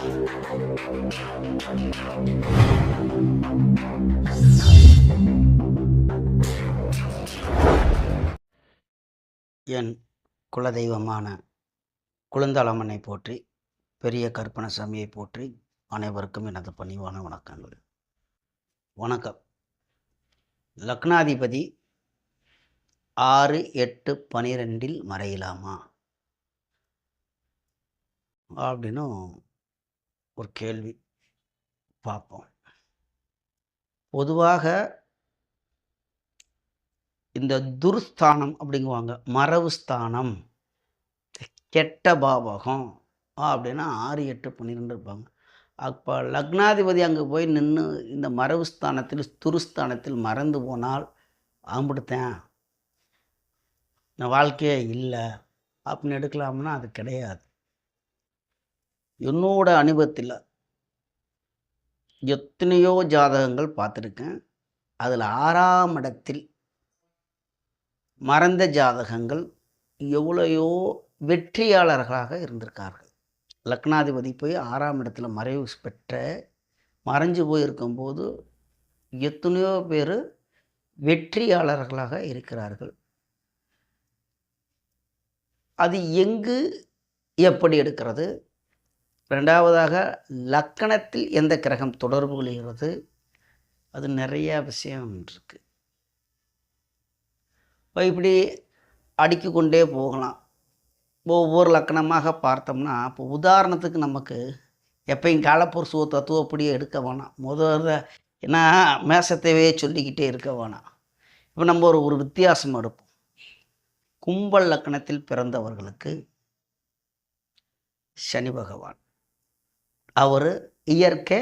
என் குலதெய்வமான குழுந்தளமனை போற்றி, பெரிய கருப்பணசாமியை போற்றி, அனைவருக்கும் எனது பணிவான வணக்கங்கள். வணக்கம். லக்னாதிபதி 6, 8, 12 மறையலாமா அப்படின்னு ஒரு கேள்வி பார்ப்போம். பொதுவாக இந்த துர்ஸ்தானம் அப்படிங்குவாங்க, மறைவு ஸ்தானம், கெட்ட பாவகம் அப்படின்னா 6, 8, 12 இருப்பாங்க. அப்போ லக்னாதிபதி அங்கே போய் நின்று இந்த மறைவு ஸ்தானத்தில் துருஸ்தானத்தில் மறந்து போனால் ஆம்பிடுத்தேன், நான் வாழ்க்கையே இல்லை அப்படின்னு எடுக்கலாம்னா அது கிடையாது. என்னோட அனுபவத்தில் எத்தனையோ ஜாதகங்கள் பார்த்துருக்கேன். அதில் 6ஆம் இடத்தில் மறந்த ஜாதகங்கள் எவ்வளையோ வெற்றியாளர்களாக இருந்திருக்கார்கள். லக்னாதிபதி போய் 6ஆம் இடத்துல மறைவு பெற்ற மறைஞ்சு போயிருக்கும்போது எத்தனையோ பேர் வெற்றியாளர்களாக இருக்கிறார்கள். அது எங்கு எப்படி எடுக்கிறது? ரெண்டாவதாக லக்கணத்தில் எந்த கிரகம் தொடர்பு கொள்கிறது? அது நிறைய விஷயம் இருக்குது. இப்படி அடுக்கி கொண்டே போகலாம். ஒவ்வொரு லக்கணமாக பார்த்தோம்னா, இப்போ உதாரணத்துக்கு நமக்கு எப்பயும் காலப்புருஷ தத்துவப்படியே எடுக்க வேணாம். முதல்ல ஏன்னா மேசத்தையே சொல்லிக்கிட்டே இருக்க வேணாம். இப்போ நம்ம ஒரு வித்தியாசம் எடுப்போம். கும்ப லக்கணத்தில் பிறந்தவர்களுக்கு சனி பகவான், அவர் இயற்கை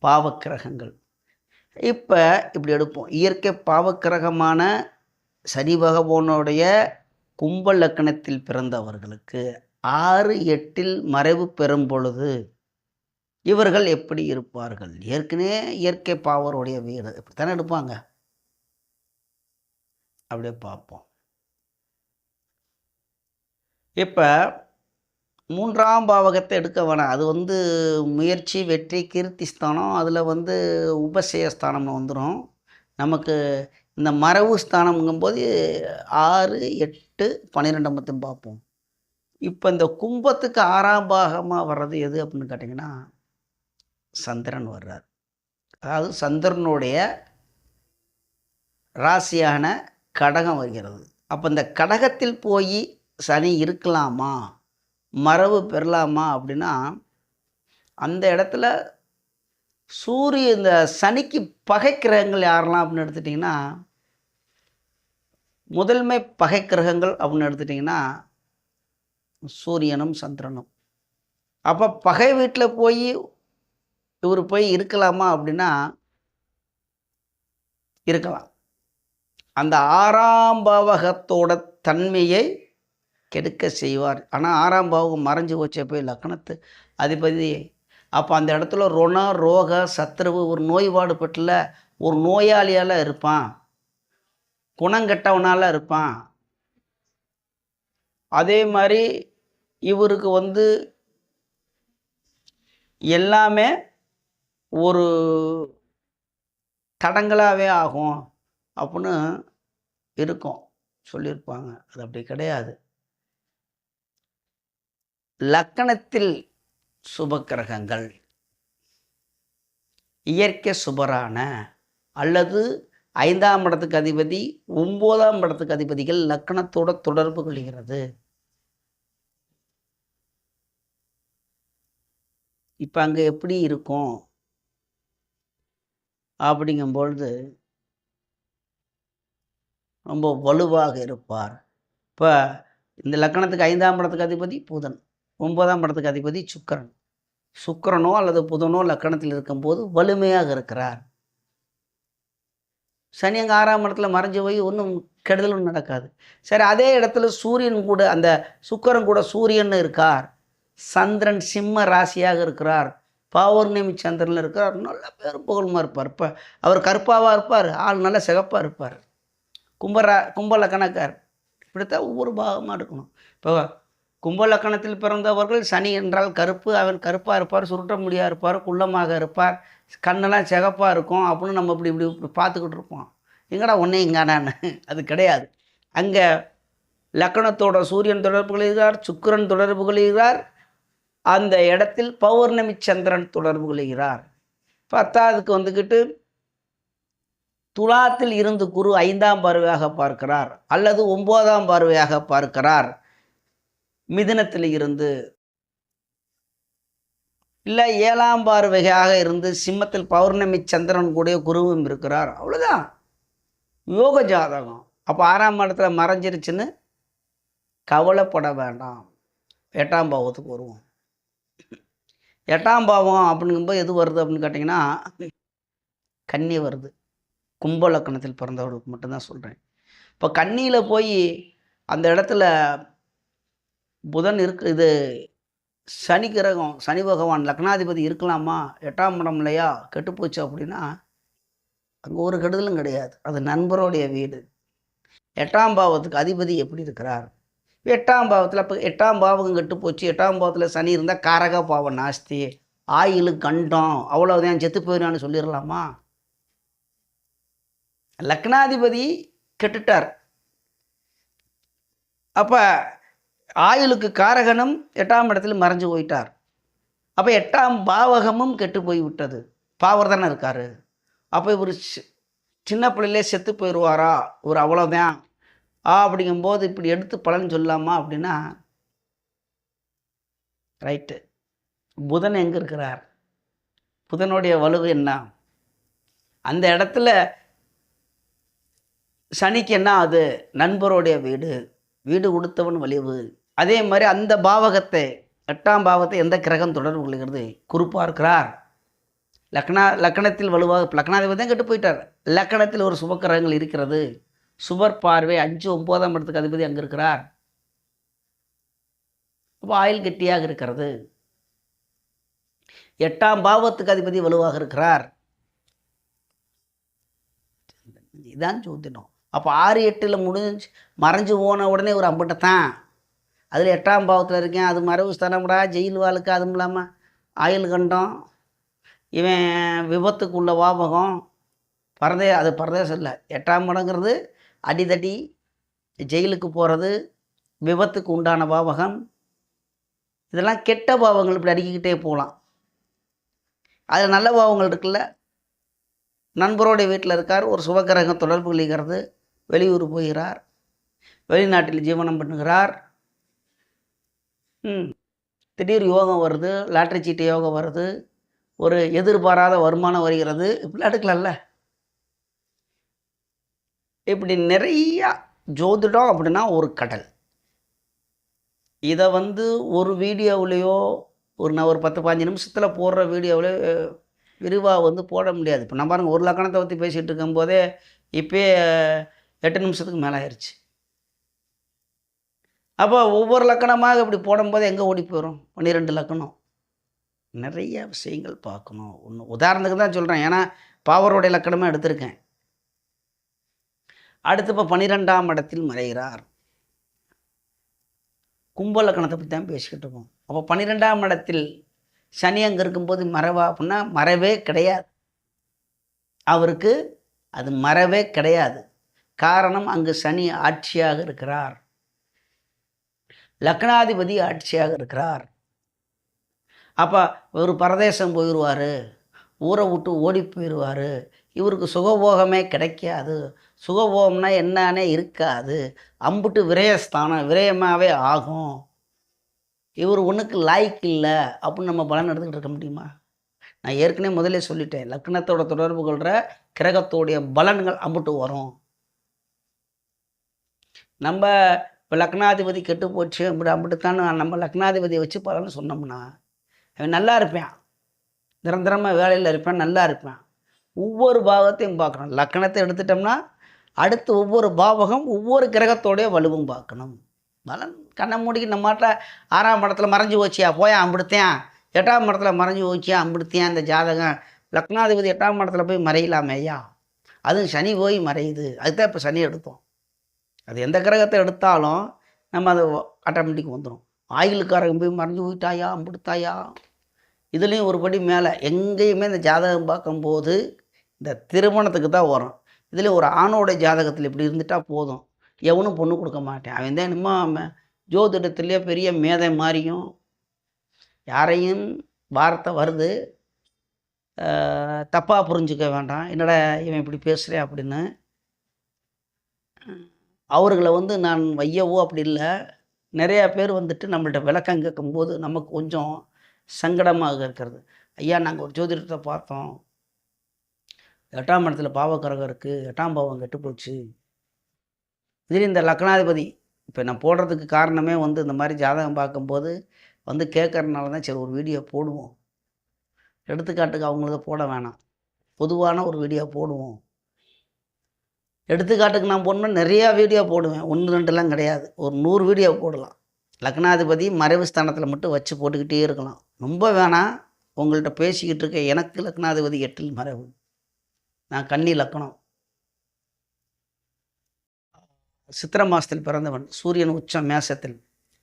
பாவக்கிரகங்கள். இப்போ இப்படி எடுப்போம். இயற்கை பாவக்கிரகமான சனி பகவானுடைய கும்ப லக்கணத்தில் பிறந்தவர்களுக்கு 6, 8 மறைவு பெறும் பொழுது இவர்கள் எப்படி இருப்பார்கள்? ஏற்கனவே இயற்கை பாவருடைய வீடு இப்படித்தானே எடுப்பாங்க. அப்படியே பார்ப்போம். இப்போ 3ஆம் பாவகத்தை எடுக்க வேணாம். அது முயற்சி, வெற்றி, கீர்த்தி ஸ்தானம். அதில் உபசயஸ்தானம்னு வந்துடும். நமக்கு இந்த மறைவு ஸ்தானம்ங்கும்போது 6, 8, 12 மட்டும் பார்ப்போம். இப்போ இந்த கும்பத்துக்கு 6ஆம் பாகமாக வர்றது எது அப்படின்னு கேட்டிங்கன்னா, சந்திரன் வர்றார். அதாவது சந்திரனுடைய ராசியான கடகம் வருகிறது. அப்போ இந்த கடகத்தில் போய் சனி இருக்கலாமா, மறைவு பெறலாமா அப்படின்னா, அந்த இடத்துல இந்த சனிக்கு பகை கிரகங்கள் யாரெல்லாம் அப்படின்னு எடுத்துட்டிங்கன்னா, முதன்மை பகை கிரகங்கள் அப்படின்னு எடுத்துட்டிங்கன்னா சூரியனும் சந்திரனும். அப்போ பகை வீட்டில் போய் இவர் போய் இருக்கலாமா அப்படின்னா இருக்கலாம். அந்த 6ஆம் பாவகத்தோட தன்மையை கெடுக்க செய்வார். ஆனால் 6ஆம் பாவகம் மறைஞ்சு வச்ச போய் லக்னத்து அதிபதி. அப்போ அந்த இடத்துல ரோக சத்ருவு ஒரு நோய்வாடுபட்டுல ஒரு நோயாளியால் இருப்பான், குணங்கெட்டவனால் இருப்பான். அதே மாதிரி இவருக்கு எல்லாமே ஒரு தடங்களாகவே ஆகும் அப்படின்னு இருக்கும் சொல்லியிருப்பாங்க. அது அப்படி கிடையாது. லக்கணத்தில் சுபக்கிரகங்கள் இயற்கை சுபரான அல்லது 5ஆம் இடத்துக்கு அதிபதி, 9ஆம் இடத்துக்கு அதிபதிகள் லக்கணத்தோட தொடர்பு கொள்கிறது. இப்போ அங்கே எப்படி இருக்கும் அப்படிங்கும்பொழுது ரொம்ப வலுவாக இருப்பார். இப்போ இந்த லக்கணத்துக்கு 5ஆம் இடத்துக்கு அதிபதி புதன், 9ஆம் இடத்துக்கு அதிபதி சுக்கிரன். சுக்கிரனோ அல்லது புதனோ லக்கணத்தில் இருக்கும்போது வலிமையாக இருக்கிறார். சனி அங்கே 6ஆம் இடத்துல மறைஞ்சு போய் ஒன்றும் கெடுதலும் நடக்காது. சரி, அதே இடத்துல சூரியன் கூட, அந்த சுக்கிரன் கூட சூரியன் இருக்கார். சந்திரன் சிம்ம ராசியாக இருக்கிறார். பௌர்ணமி சந்திரனில் இருக்கிறார். நல்ல பேர் புகழுமா இருப்பார். இப்போ அவர் கருப்பாவாக இருப்பார், ஆள் நல்ல சிகப்பாக இருப்பார். கும்ப லக்கணக்கார். இப்படித்தான் ஒவ்வொரு பாகமாக எடுக்கணும். இப்போ கும்ப லக்கணத்தில் பிறந்தவர்கள் சனி என்றால் கருப்பு, அவன் கருப்பாக இருப்பார், சுருட்ட முடியாக இருப்பார், குள்ளமாக இருப்பார், கண்ணெல்லாம் சிகப்பாக இருக்கும் அப்படின்னு நம்ம இப்படி இப்படி இப்படி பார்த்துக்கிட்டு இருப்போம். எங்கடா ஒன்றே எங்காடான்னு. அது கிடையாது. அங்கே லக்கணத்தோட சூரியன் தொடர்பு கொள்கிறார், சுக்கிரன் தொடர்பு கொள்கிறார், அந்த இடத்தில் பௌர்ணமி சந்திரன் தொடர்பு கொள்கிறார். 10ஆவதுக்கு வந்துக்கிட்டு துலாத்தில் இருந்து குரு 5ஆம் பார்வையாக பார்க்கிறார் அல்லது 9ஆம் பார்வையாக பார்க்கிறார். மிதுனத்தில் இருந்து இல்லை 7ஆம் பார்வையாக இருந்து சிம்மத்தில் பௌர்ணமி சந்திரன் கூடிய குருவும் இருக்கிறார். அவ்வளோதான் யோக ஜாதகம். அப்போ 6ஆம் இடத்துல மறைஞ்சிருச்சுன்னு கவலைப்பட வேண்டாம். 8ஆம் பாவத்துக்கு வருவோம். 8ஆம் பாவம் அப்படிங்கும்போது எது வருது அப்படின்னு கேட்டிங்கன்னா கன்னி வருது. கும்ப லக்கணத்தில் பிறந்தவர்களுக்கு மட்டும்தான் சொல்கிறேன். இப்போ கன்னியில் போய் அந்த இடத்துல புதன் இருக்கு, இது சனி கிரகம், சனி பகவான் லக்னாதிபதி இருக்கலாமா? 8ஆம் இடம் இல்லையா, கெட்டுப்போச்சு அப்படின்னா அங்கே ஒரு கெடுதலும் கிடையாது. அது நண்பருடைய வீடு. 8ஆம் பாவத்துக்கு அதிபதி எப்படி இருக்கிறார்? 8ஆம் பாவத்தில் இப்போ 8ஆம் பாவம் கெட்டு போச்சு. 8ஆம் பாவத்தில் சனி இருந்தால் காரக பாவம் நாஸ்தி, ஆயிலு கண்டம், அவ்வளோதான் செத்து போயிடான்னு சொல்லிடலாமா? லக்னாதிபதி கெட்டுட்டார். அப்போ ஆயுளுக்கு காரகனும் 8ஆம் இடத்துல மறைஞ்சு போயிட்டார். அப்போ 8ஆம் பாவகமும் கெட்டு போய் விட்டது. பாவர் தானே இருக்கார். அப்போ இவர் சின்ன பிள்ளையிலே செத்து போயிடுவாரா, ஒரு அவ்வளோதான் அப்படிங்கும்போது இப்படி எடுத்து பலன் சொல்லலாமா அப்படின்னா ரைட்டு. புதன் எங்கே இருக்கிறார்? புதனுடைய வலுவு என்ன? அந்த இடத்துல சனிக்கு என்ன? அது நண்பருடைய வீடு, வீடு கொடுத்தவன் வலிவு. அதே மாதிரி அந்த பாவகத்தை 8ஆம் பாவத்தை எந்த கிரகம் தொடர்பு கொள்கிறது? குரு பார்க்கிறார். லக்கணத்தில் வலுவாக லக்னாதிபதி தான் கெட்டு போயிட்டார். லக்கணத்தில் ஒரு சுபக்கிரகங்கள் இருக்கிறது. சுபர் பார்வை 5, 9ஆம் இடத்துக்கு அதிபதி அங்கே இருக்கிறார். அப்போ ஆயுள் கெட்டியாக இருக்கிறது. 8ஆம் பாவத்துக்கு அதிபதி வலுவாக இருக்கிறார். இதுதான் ஜோதிடம். அப்போ 6, 8 மறைஞ்சு போன உடனே ஒரு அம்பட்டை தான். அதில் 8ஆம் பாவத்தில் இருக்கேன், அது மறைவு ஸ்தானம்டா, ஜெயில் வாழ்க்கை, அதுவும் இல்லாமல் ஆயுள் கண்டம், இவன் விபத்துக்கு உள்ள பாவகம், அது பரதேசம் இல்லை. 8ஆம் இடங்கிறது அடிதடி, ஜெயிலுக்கு போகிறது, விபத்துக்கு உண்டான பாவகம். இதெல்லாம் கெட்ட பாவங்கள். இப்படி அடிக்கிக்கிட்டே போகலாம். அதில் நல்ல பாவங்கள் இருக்குல்ல. நண்பரோடைய வீட்டில் இருக்கார், ஒரு சுபக்கிரகம் தொடர்பு கொள்கிறது, வெளியூர் போகிறார், வெளிநாட்டில் ஜீவனம் பண்ணுகிறார், திடீர் யோகம் வருது, லாட்ரி சீட்டு யோகம் வருது, ஒரு எதிர்பாராத வருமானம் வருகிறது, இப்படிலாம் எடுக்கலாம்ல. இப்படி நிறையா ஜோதிடம் அப்படின்னா ஒரு கடல். இதை ஒரு வீடியோவிலையோ நான் ஒரு 10-15 நிமிஷத்தில் போடுற வீடியோவிலே விரிவாக போட முடியாது. இப்போ நான் பாருங்கள், ஒரு லக்கணத்தை பற்றி பேசிகிட்டு இருக்கும்போதே இப்போயே 8 நிமிஷத்துக்கு மேலே ஆயிடுச்சு. அப்போ ஒவ்வொரு லக்கணமாக இப்படி போடும்போது எங்கே ஓடி போயிடும்? 12 லக்கணம். நிறைய விஷயங்கள் பார்க்கணும். ஒன்று உதாரணத்துக்கு தான் சொல்கிறேன், ஏன்னா பாவருடைய லக்கணமாக எடுத்திருக்கேன். அடுத்து இப்போ 12ஆம் இடத்தில் மறைகிறார். கும்ப லக்கணத்தை பற்றி தான் பேசிக்கிட்டு இருக்கோம். அப்போ 12ஆம் இடத்தில் சனி அங்கே இருக்கும்போது மறைவா அப்படின்னா மறைவே கிடையாது. அவருக்கு அது மறைவே கிடையாது. காரணம், அங்கு சனி ஆட்சியாக இருக்கிறார், லக்னாதிபதி ஆட்சியாக இருக்கிறார். அப்போ ஒரு பரதேசம் போயிடுவார், ஊரை விட்டு ஓடி போயிடுவார். இவருக்கு சுகபோகமே கிடைக்காது. சுகபோகம்னா என்னன்னே இருக்காது. அம்புட்டு விரயஸ்தானம், விரயமாகவே ஆகும். இவர் ஒன்றுக்கு லாய்க்கு இல்லை அப்படின்னு நம்ம பலன் எடுத்துக்கிட்டு இருக்க முடியுமா? நான் ஏற்கனவே முதலே சொல்லிட்டேன், லக்னத்தோட தொடர்பு கொள்கிற கிரகத்தோடைய பலன்கள் அம்புட்டு வரும். நம்ம இப்போ லக்னாதிபதி கெட்டு போச்சு அப்படித்தான் நம்ம லக்னாதிபதியை வச்சு பலன்னு சொன்னோம்னா அவன் நல்லா இருப்பான், நிரந்தரமாக வேலையில் இருப்பான், நல்லா இருப்பான். ஒவ்வொரு பாவத்தையும் பார்க்கணும். லக்கணத்தை எடுத்துட்டோம்னா அடுத்து ஒவ்வொரு பாவகம் ஒவ்வொரு கிரகத்தோடைய வலுவும் பார்க்கணும். பலன் கண்ணை மூடிக்கு நம்ம மாட்டில் 6ஆம் இடத்துல மறைஞ்சு போச்சியா போயா அம்பிடுத்தேன், 8ஆம் இடத்துல மறைஞ்சு போச்சியா அம்பிடுத்தேன். இந்த ஜாதகம் லக்னாதிபதி 8ஆம் இடத்துல போய் மறையலாமே ஐயா, அதுவும் சனி போய் மறையுது. அதுதான் இப்போ சனி எடுத்தோம். அது எந்த கிரகத்தை எடுத்தாலும் நம்ம அது ஆட்டோமேட்டிக் வந்துடும். ஆயிலுக்காரங்க போய் மறைஞ்சு போயிட்டாயா அம்பிடுத்தாயா. இதுலேயும் ஒரு படி மேலே எங்கேயுமே இந்த ஜாதகம் பார்க்கும்போது இந்த திருமணத்துக்கு தான் வரும். இதில் ஒரு ஆணோட ஜாதகத்தில் இப்படி இருந்துட்டால் போதும், எவனும் பொண்ணு கொடுக்க மாட்டேன். அவன் தான் என்னமோ ஜோதிடத்துலேயே பெரிய மேதை மாதிரியும் யாரையும் வார்த்தை வருது தப்பாக புரிஞ்சுக்க வேண்டாம், என்னடா இவன் இப்படி பேசுகிறேன் அப்படின்னு. அவர்களை நான் வையவோ அப்படி இல்லை. நிறையா பேர் வந்துட்டு நம்மள்ட்ட விளக்கம் கேட்கும்போது நமக்கு கொஞ்சம் சங்கடமாக இருக்கிறது. ஐயா நாங்கள் ஒரு ஜோதிடத்தை பார்த்தோம், 8ஆம் இடத்துல பாவக்கரகம் இருக்குது, 8ஆம் பாவம் கெட்டு போச்சு. இதில் இந்த லக்னாதிபதி இப்போ நான் போடுறதுக்கு காரணமே இந்த மாதிரி ஜாதகம் பார்க்கும்போது கேட்கறதுனால தான் சரி ஒரு வீடியோ போடுவோம். எடுத்துக்காட்டுக்கு அவங்களத போட வேணாம், பொதுவான ஒரு வீடியோ போடுவோம். எடுத்துக்காட்டுக்கு நான் போடணும்னா நிறையா வீடியோ போடுவேன், 1 2லாம் கிடையாது, ஒரு 100 வீடியோ போடலாம். லக்னாதிபதி மறைவு ஸ்தானத்தில் மட்டும் வச்சு போட்டுக்கிட்டே இருக்கலாம். ரொம்ப வேணாம், உங்கள்கிட்ட பேசிக்கிட்டு இருக்க எனக்கு லக்னாதிபதி 8இல் மறைவு, நான் கன்னி லக்னம், சித்திரை மாதத்தில் பிறந்தவன், சூரியன் உச்சம் மேசத்தில்,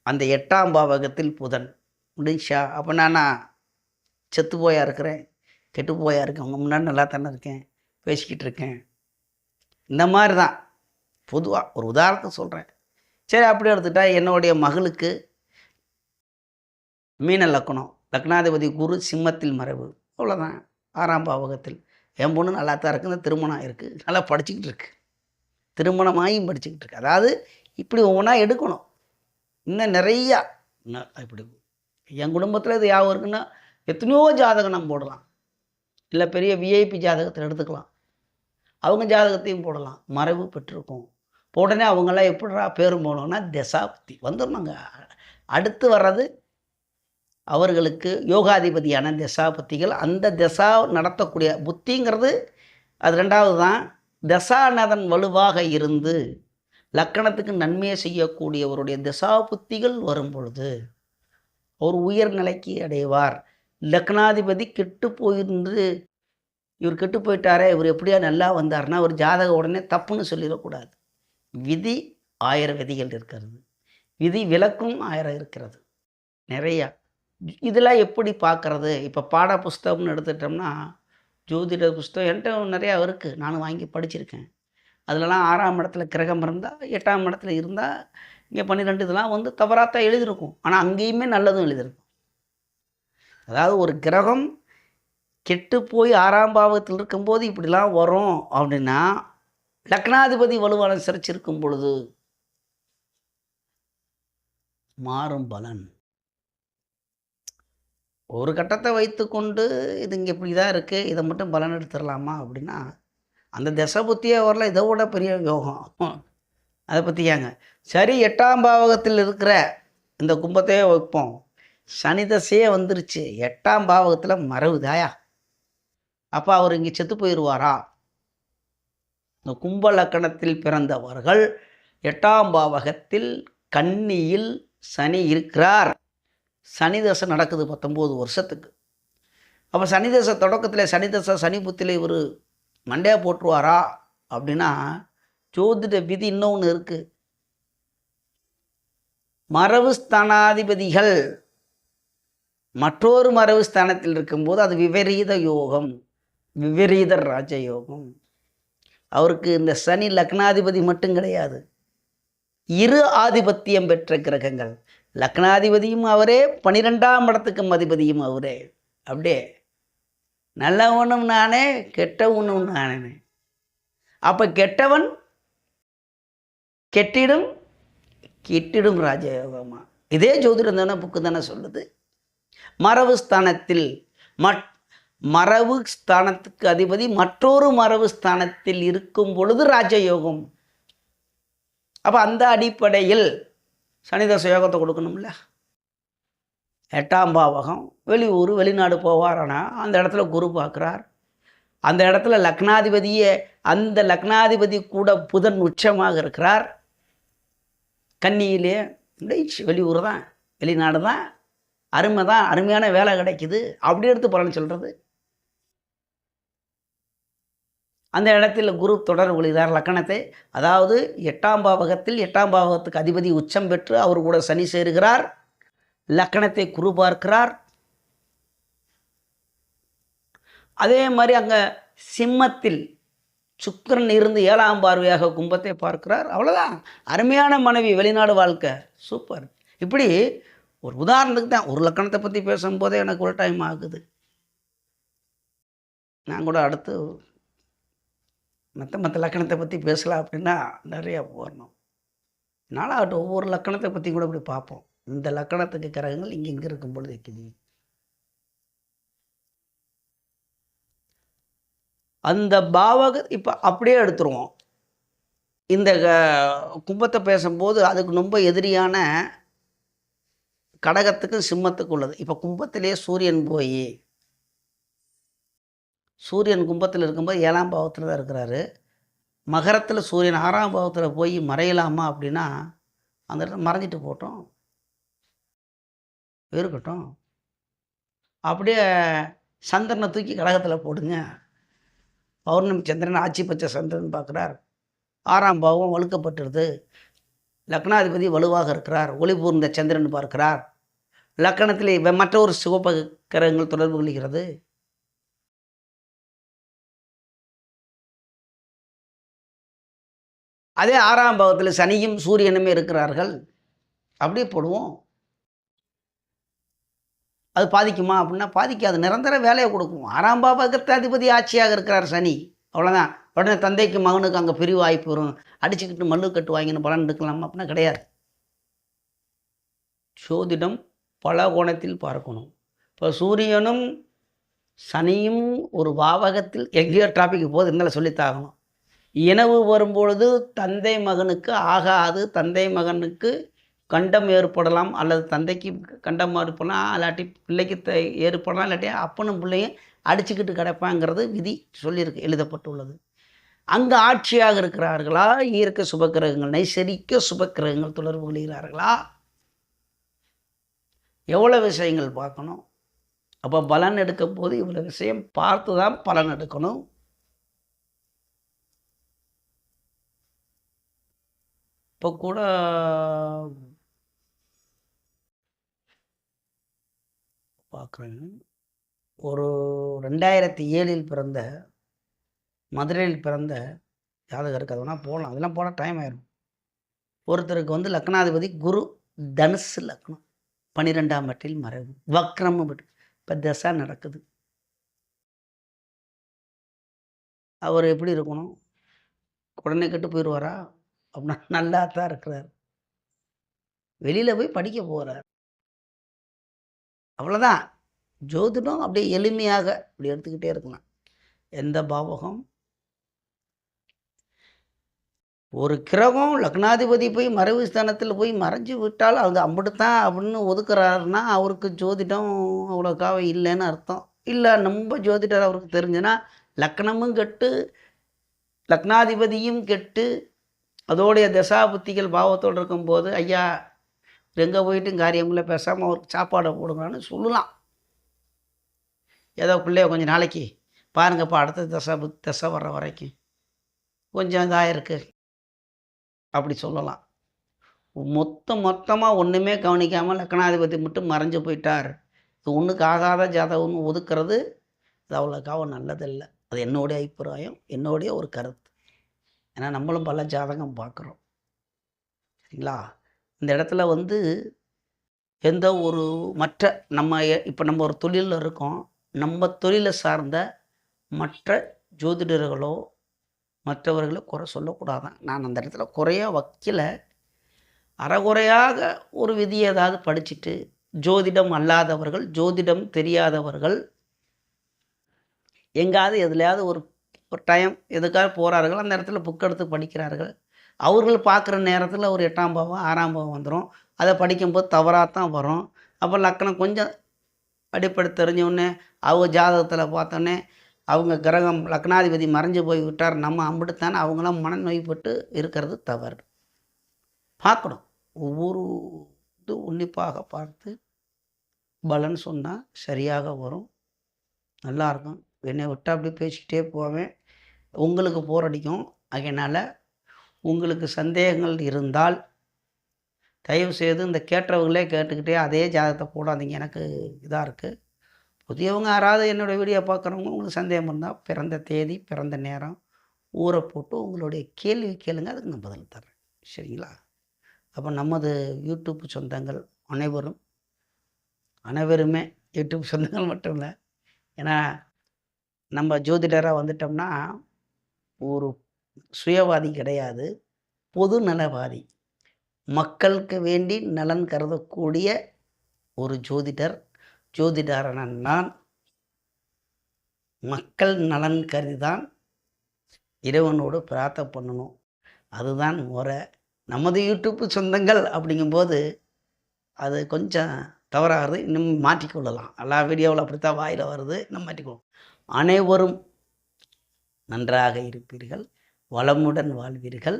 அந்த 8ஆம் பாவகத்தில் புதன் முடிஞ்சா. அப்போ நான் செத்து போயா இருக்கிறேன், கெட்டு போயா இருக்கேன், உங்கள் முன்னாடி நல்லா தானே இருக்கேன், பேசிக்கிட்டு இருக்கேன். இந்த மாதிரி தான் பொதுவாக ஒரு உதாரணத்தை சொல்கிறேன். சரி அப்படி எடுத்துட்டா என்னுடைய மகளுக்கு மீன லக்னம், லக்னாதிபதி குரு சிம்மத்தில் மறைவு, அவ்வளோதான். 6ஆம் பாவகத்தில் என் பொண்ணு நல்லா தான் இருக்குது, திருமணம் இருக்குது, நல்லா படிச்சுக்கிட்டு இருக்கு, திருமணமாகியும் படிச்சுக்கிட்டு இருக்கு. அதாவது இப்படி ஒவ்வொன்றா எடுக்கணும். இன்னும் நிறையா இப்படி என் குடும்பத்தில் இது யாவும் இருக்குன்னா எத்தனையோ ஜாதகம் நம்ம போடலாம், இல்லை பெரிய விஐபி ஜாதகத்தில் எடுத்துக்கலாம், அவங்க ஜாதகத்தையும் போடலாம். மறைவு பெற்றிருக்கும். உடனே அவங்களாம் எப்படிடா பேரும் போனோன்னா தசாபுத்தி வந்துடணுங்க. அடுத்து வர்றது அவர்களுக்கு யோகாதிபதியான தசாபத்திகள். அந்த தசா நடத்தக்கூடிய புத்திங்கிறது அது 2வது தான். தசாநதன் வலுவாக இருந்து லக்கணத்துக்கு நன்மையை செய்யக்கூடியவருடைய தசாபுத்திகள் வரும் பொழுது ஒரு உயர்நிலைக்கு அடைவார். லக்னாதிபதி கெட்டு போயிருந்து இவர் கெட்டு போயிட்டாரே, இவர் எப்படியா நல்லா வந்தார்னா ஒரு ஜாதகம் உடனே தப்புன்னு சொல்லிடக்கூடாது. விதி 1000 விதிகள் இருக்கிறது, விதி விலக்கும் 1000 இருக்கிறது நிறையா. இதெல்லாம் எப்படி பார்க்குறது? இப்போ பாட புஸ்தகம்னு எடுத்துட்டோம்னா ஜோதிட புஸ்தகம் என்கிட்ட நிறையா இருக்குது, நானும் வாங்கி படிச்சிருக்கேன். அதிலலாம் 6ஆம் இடத்துல கிரகம் இருந்தால், 8ஆம் இடத்துல இருந்தால், இங்கே 12 இதெல்லாம் தவறாத்தான் எழுதியிருக்கும். ஆனால் அங்கேயுமே நல்லதும் எழுதியிருக்கும். அதாவது ஒரு கிரகம் கெட்டு போய் 6ஆம் பாவத்தில் இருக்கும்போது இப்படிலாம் வரும் அப்படின்னா லக்னாதிபதி வலுவான சிறச்சிருக்கும் பொழுது மாறும் பலன். ஒரு கட்டத்தை வைத்து கொண்டு இது இங்கே இப்படி தான் இருக்குது, இதை மட்டும் பலன் எடுத்துடலாமா அப்படின்னா அந்த தசை புத்தியே வரல, இதை விட பெரிய யோகம். அதை பற்றி ஏங்க சரி 8ஆம் பாவகத்தில் இருக்கிற இந்த கும்பத்தையே வைப்போம், சனி தசையே வந்துருச்சு, 8ஆம் பாவகத்தில் மறைவுதாயா, அப்போ அவர் இங்கே செத்து போயிடுவாரா? இந்த கும்ப லக்கணத்தில் பிறந்தவர்கள் 8ஆம் பாவகத்தில் கன்னியில் சனி இருக்கிறார். சனி தசை நடக்குது 19 வருஷத்துக்கு. அப்போ சனி தசை தொடக்கத்தில் சனி தசை சனி புத்தியில் இவர் மண்டையா போட்டுருவாரா அப்படின்னா ஜோதிட விதி இன்னொன்று இருக்குது. மரபு ஸ்தானாதிபதிகள் மற்றொரு மரபு ஸ்தானத்தில் இருக்கும்போது அது விபரீத யோகம், விபரீத ராஜயோகம். அவருக்கு இந்த சனி லக்னாதிபதி மட்டும் கிடையாது, 2 ஆதிபத்தியம் பெற்ற கிரகங்கள், லக்னாதிபதியும் அவரே, 12ஆம் இடத்துக்கும் அதிபதியும் அவரே. அப்படியே நல்லவனும் நானே, கெட்டவனும் நானே. அப்போ கெட்டவன் கெட்டிடும், கெட்டிடும் ராஜயோகமா. இதே ஜோதிடம் தானே புக்கு தானே சொல்லுது. மரபு ஸ்தானத்தில் மரபு ஸ்தானத்துக்கு அதிபதி மற்றொரு மரபு ஸ்தானத்தில் இருக்கும் பொழுது ராஜயோகம். அப்போ அந்த அடிப்படையில் சனிதச யோகத்தை கொடுக்கணும்ல. 8ஆம் பாவகம் வெளியூர் வெளிநாடு போவாரானா அந்த இடத்துல குரு பார்க்குறார். அந்த இடத்துல லக்னாதிபதியே, அந்த லக்னாதிபதி கூட புதன் உச்சமாக இருக்கிறார். கன்னியிலே வெளியூர் தான், வெளிநாடு தான், அருமை தான், அருமையான வேலை கிடைக்குது, அப்படி எடுத்து பலன் சொல்கிறது. அந்த இடத்தில் குரு தொடர்பு கொள்கிறார் லக்கணத்தை. அதாவது 8ஆம் பாவகத்தில் 8ஆம் பாவகத்துக்கு அதிபதி உச்சம் பெற்று அவர் கூட சனி சேருகிறார். லக்கணத்தை குரு பார்க்கிறார். அதே மாதிரி அங்கே சிம்மத்தில் சுக்கிரன் இருந்து 7ஆம் பார்வையாக கும்பத்தை பார்க்கிறார். அவ்வளோதான். அருமையான மனைவி, வெளிநாடு வாழ்க்கை, சூப்பர். இப்படி ஒரு உதாரணத்துக்கு தான், ஒரு லக்கணத்தை பற்றி பேசும்போதே எனக்கு ஒரு டைம் ஆகுது. நான் கூட அடுத்து மற்ற லக்கணத்தை பற்றி பேசலாம் அப்படின்னா நிறையா போடணும். நாளாகட்டும், ஒவ்வொரு லக்கணத்தை பற்றி கூட இப்படி பார்ப்போம். இந்த லக்கணத்துக்கு கிரகங்கள் இங்கே இருக்கும் பொழுது இருக்குது. அந்த பாவக இப்போ அப்படியே எடுத்துருவோம். இந்த கும்பத்தை பேசும்போது அதுக்கு ரொம்ப எதிரியான கடகத்துக்கு சிம்மத்துக்கு உள்ளது. இப்போ கும்பத்திலே சூரியன் போய், சூரியன் கும்பத்தில் இருக்கும்போது 7ஆம் பாவத்தில் தான் இருக்கிறாரு. மகரத்தில் சூரியன் 6ஆம் பாவத்தில் போய் மறையலாமா அப்படின்னா அந்த இடத்துல மறைஞ்சிட்டு போட்டோம், இருக்கட்டும். அப்படியே சந்திரனை தூக்கி கடகத்தில் போடுங்க. பௌர்ணமி சந்திரன் ஆட்சி பச்சை சந்திரன் பார்க்குறார். 6ஆம் பாவம் வலுக்கப்பட்டுருது. லக்னாதிபதி வலுவாக இருக்கிறார். ஒளி பூர்ந்த சந்திரன் பார்க்கிறார். லக்கணத்திலே மற்றொரு சிவப்ப கிரகங்கள் தொடர்பு கொள்கிறது. அதே 6ஆம் பாவத்தில் சனியும் சூரியனுமே இருக்கிறார்கள். அப்படியே போடுவோம். அது பாதிக்குமா அப்படின்னா பாதிக்காது. நிரந்தர வேலையை கொடுக்கும். 6ஆம் பாவகத்து அதிபதி ஆட்சியாக இருக்கிறார் சனி. அவ்வளோதான். உடனே தந்தைக்கு மகனுக்கு அங்கே பிரிவு வாய்ப்பு வரும். அடிச்சுக்கிட்டு மல்லு கட்டு வாங்கின பலன் எடுக்கலாம் அப்படின்னா கிடையாது. சோதிடம் பல கோணத்தில் பார்க்கணும். இப்போ சூரியனும் சனியும் ஒரு பாவகத்தில் எங்கேயோ டாபிக் போது இருந்தாலும் சொல்லித்தாகணும். இனவு வரும்பொழுது தந்தை மகனுக்கு ஆகாது. தந்தை மகனுக்கு கண்டம் ஏற்படலாம், அல்லது தந்தைக்கு கண்டம் ஏற்படலாம், இல்லாட்டி பிள்ளைக்கு ஏற்படலாம், இல்லாட்டி அப்பனும் பிள்ளையும் அடிச்சுக்கிட்டு கிடப்பாங்கிறது விதி சொல்லியிருக்கு, எழுதப்பட்டுள்ளது. அங்கே ஆட்சியாக இருக்கிறார்களா, இயற்கை சுபக்கிரகங்கள், நைசரிக்க சுபக்கிரகங்கள் தொடர்பு கொள்கிறார்களா, எவ்வளோ விஷயங்கள் பார்க்கணும். அப்போ பலன் எடுக்கும் போது இவ்வளோ விஷயம் பார்த்து தான் பலன் எடுக்கணும். இப்போ கூட பார்க்குறேன், ஒரு 2007 பிறந்த, மதுரையில் பிறந்த ஜாதகருக்கு அது வேணால் போகலாம். அதெல்லாம் போனால் டைம் ஆயிடும். ஒருத்தருக்கு வந்து லக்னாதிபதி குரு, தனுசு லக்னம், 12ஆம் வீட்டில் மறைவு, வக்ரமும் விட்டு இப்போ தசை நடக்குது. அவர் எப்படி இருக்கணும்? உடனே கெட்டு போயிடுவாரா அப்படின்னா நல்லா தான் இருக்கிறார். வெளியில் போய் படிக்க போகிறார். அவ்வளோதான். ஜோதிடம் அப்படியே எளிமையாக இப்படி எடுத்துக்கிட்டே இருக்கலாம். எந்த பாவகம், ஒரு கிரகம் லக்னாதிபதி போய் மறைவு ஸ்தானத்தில் போய் மறைஞ்சு விட்டால் அது அம்பிட்டுத்தான் அப்படின்னு ஒதுக்குறாருன்னா அவருக்கு ஜோதிடம் அவ்வளோக்காக இல்லைன்னு அர்த்தம். இல்லை நம்ம ஜோதிடர் அவருக்கு தெரிஞ்சுன்னா லக்னமும் கெட்டு லக்னாதிபதியும் கெட்டு அதோடைய தசாபுத்திகள் பாவத்தோடு இருக்கும்போது ஐயா எங்கே போயிட்டு காரியங்களில் பேசாமல் அவருக்கு சாப்பாடை போடுங்கன்னு சொல்லலாம். ஏதோ பிள்ளைய கொஞ்சம் நாளைக்கு பாருங்கப்பா, அடுத்த தசை வர்ற வரைக்கும் கொஞ்சம் இதாக இருக்குது அப்படி சொல்லலாம். மொத்தமாக ஒன்றுமே கவனிக்காமல் லக்னாதிபதி மட்டும் மறைஞ்சு போயிட்டார், இது ஒன்றுக்கு ஆகாத ஜாதகம்னு ஒதுக்கிறது அது அவ்வளோக்காக நல்லதில்லை. அது என்னுடைய அபிப்பிராயம், என்னுடைய ஒரு கருத்து. ஏன்னா நம்மளும் பல ஜாதகம் பார்க்குறோம், சரிங்களா? இந்த இடத்துல வந்து எந்த ஒரு மற்ற இப்போ நம்ம ஒரு தொழிலில் இருக்கோம், நம்ம தொழிலை சார்ந்த மற்ற ஜோதிடர்களோ மற்றவர்களை குறை சொல்லக்கூடாதான். நான் அந்த இடத்துல குறையாக வைக்கல. அறகுறையாக ஒரு விதியை ஏதாவது படிச்சுட்டு ஜோதிடம் அல்லாதவர்கள், ஜோதிடம் தெரியாதவர்கள் எங்காவது எதுலையாவது ஒரு டைம் எதுக்காக போகிறார்கள், அந்த இடத்துல புக் எடுத்து படிக்கிறார்கள். அவர்கள் பார்க்குற நேரத்தில் ஒரு 8ஆம் பாவம் 6ஆம் பாவம் வந்துடும். அதை படிக்கும்போது தவறாக தான் வரும். அப்போ லக்கணம் கொஞ்சம் அடிப்படை தெரிஞ்சவுடனே அவங்க ஜாதகத்தில் பார்த்தோன்னே அவங்க கிரகம் லக்னாதிபதி மறைஞ்சு போய் விட்டார், நம்ம அம்பிட்டுத்தானே அவங்களாம் மனநோய்பட்டு இருக்கிறது தவறு. பார்க்கணும், ஒவ்வொரு இது உன்னிப்பாக பார்த்து பலன் சொன்னால் சரியாக வரும், நல்லாயிருக்கும். என்னை விட்டு அப்படி பேசிக்கிட்டே போவேன், உங்களுக்கு போர் அடிக்கும். அதனால் உங்களுக்கு சந்தேகங்கள் இருந்தால் தயவு செய்து இந்த கேட்டவங்களே கேட்டுக்கிட்டே அதே ஜாதகத்தை போடாதீங்க. எனக்கு இதாக இருக்குது. புதியவங்க யாராவது என்னோடய வீடியோ பார்க்குறவங்க உங்களுக்கு சந்தேகம் இருந்தால் பிறந்த தேதி, பிறந்த நேரம், ஊரை போட்டு உங்களுடைய கேள்வி கேளுங்க. அதுக்கு நான் பதில் தர்றேன். சரிங்களா? அப்போ நமது யூடியூப் சொந்தங்கள் அனைவருமே யூடியூப் சொந்தங்கள் மட்டும் இல்லை, ஏன்னா நம்ம ஜோதிடராக வந்துட்டோம்னா ஒரு சுயவாதி கிடையாது, பொது நலவாதி. மக்களுக்கு வேண்டி நலன் கருதக்கூடிய ஒரு ஜோதிடரான நான் மக்கள் நலன் கருதிதான் இறைவனோடு பிரார்த்தனை பண்ணணும். அதுதான் முறை. நமது யூடியூப் சொந்தங்கள் அப்படிங்கும்போது அது கொஞ்சம் தவறாகிறது. இன்னும் மாற்றிக்கொள்ளலாம். எல்லா வீடியோவில் அப்படித்தான் வாயில் வருது, இன்னும் மாற்றிக்கொள்ளும். அனைவரும் நன்றாக இருப்பீர்கள், வளமுடன் வாழ்வீர்கள்,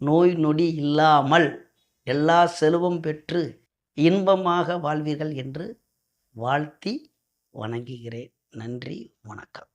நோய் நொடி இல்லாமல் எல்லா செல்வம் பெற்று இன்பமாக வாழ்வீர்கள் என்று வாழ்த்தி வணங்குகிறேன். நன்றி, வணக்கம்.